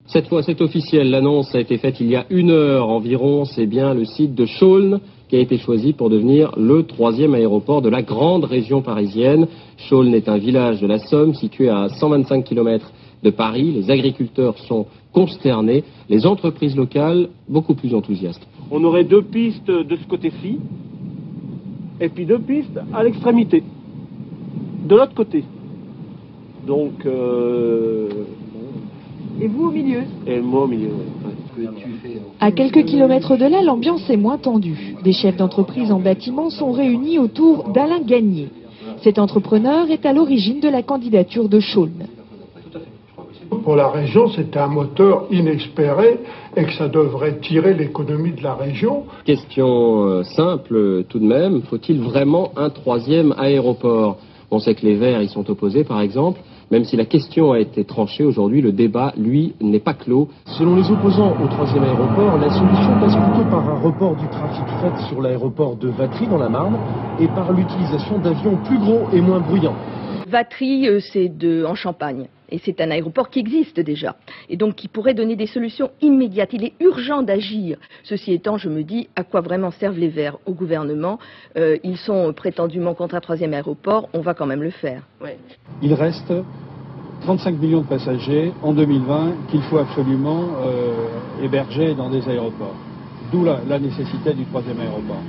Cette fois, c'est officiel. L'annonce a été faite il y a 1 heure environ. C'est bien le site de Chaulnes qui a été choisi pour devenir le 3e aéroport de la grande région parisienne. Chaulnes est un village de la Somme situé à 125 km de Paris. Les agriculteurs sont consternés, les entreprises locales beaucoup plus enthousiastes. On aurait 2 pistes de ce côté-ci et puis 2 pistes à l'extrémité, de l'autre côté. Donc... Et vous au milieu? Et moi au milieu, oui. À quelques kilomètres de là, l'ambiance est moins tendue. Des chefs d'entreprise en bâtiment sont réunis autour d'Alain Gagné. Cet entrepreneur est à l'origine de la candidature de Chaulnes. Pour la région, c'était un moteur inespéré et que ça devrait tirer l'économie de la région. Question simple tout de même, faut-il vraiment un 3e aéroport? On sait que les Verts y sont opposés par exemple. Même si la question a été tranchée aujourd'hui, le débat, lui, n'est pas clos. Selon les opposants au 3e aéroport, la solution passe plutôt par un report du trafic fret sur l'aéroport de Vatry dans la Marne et par l'utilisation d'avions plus gros et moins bruyants. Vatry, c'est en Champagne. Et c'est un aéroport qui existe déjà. Et donc qui pourrait donner des solutions immédiates. Il est urgent d'agir. Ceci étant, je me dis, à quoi vraiment servent les Verts au gouvernement? Ils sont prétendument contre un 3e aéroport. On va quand même le faire. Ouais. Il reste 35 millions de passagers en 2020 qu'il faut absolument héberger dans des aéroports. D'où la nécessité du 3e aéroport.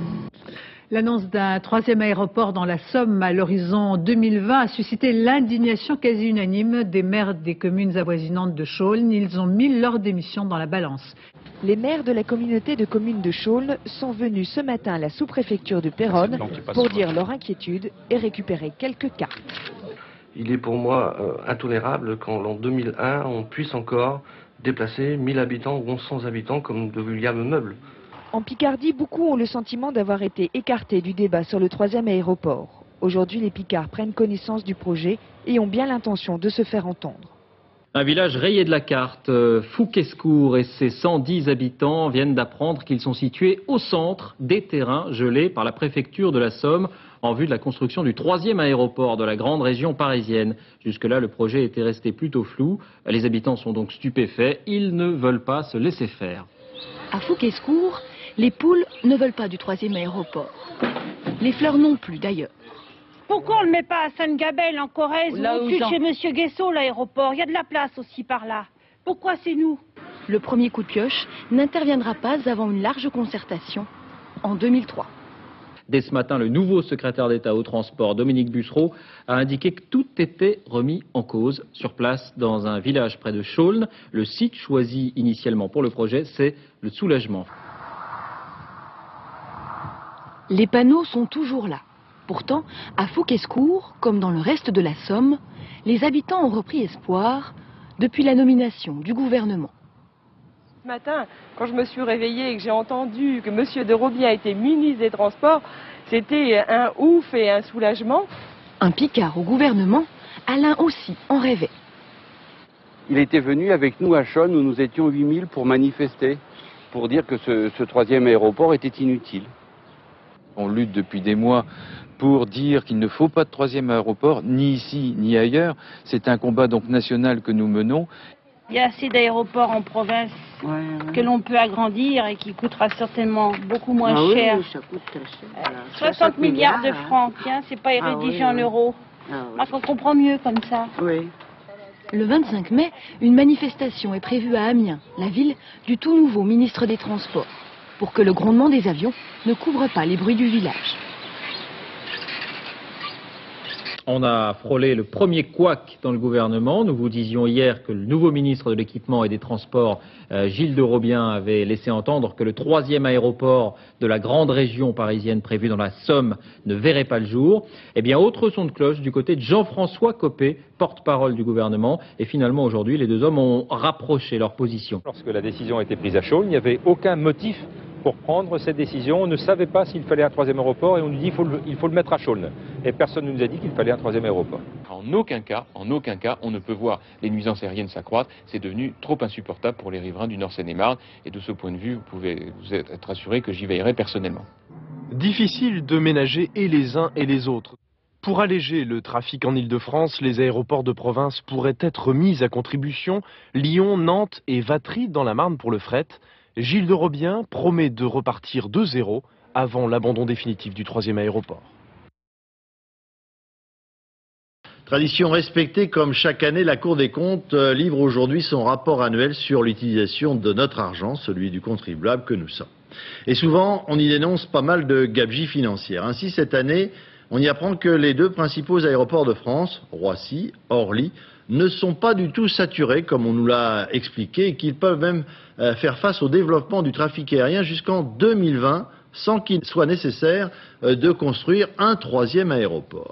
L'annonce d'un 3e aéroport dans la Somme à l'horizon 2020 a suscité l'indignation quasi unanime des maires des communes avoisinantes de Chaulnes. Ils ont mis leur démission dans la balance. Les maires de la communauté de communes de Chaulnes sont venus ce matin à la sous-préfecture de Péronne pour dire leur inquiétude et récupérer quelques cartes. Il est pour moi intolérable qu'en 2001 on puisse encore déplacer 1000 habitants ou 1100 habitants comme de vulgaires meubles. En Picardie, beaucoup ont le sentiment d'avoir été écartés du débat sur le 3e aéroport. Aujourd'hui, les Picards prennent connaissance du projet et ont bien l'intention de se faire entendre. Un village rayé de la carte, Fouquescourt et ses 110 habitants viennent d'apprendre qu'ils sont situés au centre des terrains gelés par la préfecture de la Somme en vue de la construction du 3e aéroport de la grande région parisienne. Jusque-là, le projet était resté plutôt flou. Les habitants sont donc stupéfaits. Ils ne veulent pas se laisser faire. À Fouquescourt, les poules ne veulent pas du 3e aéroport. Les fleurs non plus d'ailleurs. Pourquoi on ne le met pas à Sainte-Gabelle, en Corrèze, ou au-dessus de chez Monsieur Guessot, l'aéroport? Il y a de la place aussi par là. Pourquoi c'est nous? Le premier coup de pioche n'interviendra pas avant une large concertation en 2003. Dès ce matin, le nouveau secrétaire d'État au transport, Dominique Bussereau, a indiqué que tout était remis en cause sur place dans un village près de Chaulnes. Le site choisi initialement pour le projet, c'est le Soulagement. Les panneaux sont toujours là. Pourtant, à Fouquescourt, comme dans le reste de la Somme, les habitants ont repris espoir depuis la nomination du gouvernement. Ce matin, quand je me suis réveillée et que j'ai entendu que M. de Robier a été ministre des Transports, c'était un ouf et un soulagement. Un Picard au gouvernement, Alain aussi en rêvait. Il était venu avec nous à Chaulnes où nous étions 8000 pour manifester, pour dire que ce 3e aéroport était inutile. On lutte depuis des mois pour dire qu'il ne faut pas de 3e aéroport, ni ici ni ailleurs. C'est un combat donc national que nous menons. Il y a assez d'aéroports en province que l'on peut agrandir et qui coûtera certainement beaucoup moins cher. Oui, ça coûte très cher. 60 milliards de francs, tiens, c'est pas rédigé en euros. Parce qu'on comprend mieux comme ça. Oui. Le 25 mai, une manifestation est prévue à Amiens, la ville du tout nouveau ministre des Transports, pour que le grondement des avions ne couvre pas les bruits du village. On a frôlé le premier couac dans le gouvernement. Nous vous disions hier que le nouveau ministre de l'Équipement et des Transports, Gilles de Robien, avait laissé entendre que le 3e aéroport de la grande région parisienne prévu dans la Somme ne verrait pas le jour. Eh bien, autre son de cloche du côté de Jean-François Copé, porte-parole du gouvernement. Et finalement, aujourd'hui, les deux hommes ont rapproché leur position. Lorsque la décision a été prise à Chaulnes, il n'y avait aucun motif pour prendre cette décision. On ne savait pas s'il fallait un 3e aéroport et on nous dit il faut le mettre à Chaulnes. Et personne ne nous a dit qu'il fallait un 3e aéroport. En aucun cas, on ne peut voir les nuisances aériennes s'accroître. C'est devenu trop insupportable pour les riverains du Nord Seine-et-Marne. Et de ce point de vue, vous pouvez vous être assuré que j'y veillerai personnellement. Difficile de ménager et les uns et les autres. Pour alléger le trafic en Île-de-France, les aéroports de province pourraient être mis à contribution. Lyon, Nantes et Vatry dans la Marne pour le fret. Gilles de Robien promet de repartir de zéro avant l'abandon définitif du 3e aéroport. Tradition respectée, comme chaque année, la Cour des comptes livre aujourd'hui son rapport annuel sur l'utilisation de notre argent, celui du contribuable que nous sommes. Et souvent, on y dénonce pas mal de gabegies financières. Ainsi, cette année, on y apprend que les 2 principaux aéroports de France, Roissy, Orly, ne sont pas du tout saturés, comme on nous l'a expliqué, et qu'ils peuvent même faire face au développement du trafic aérien jusqu'en 2020, sans qu'il soit nécessaire de construire un 3e aéroport.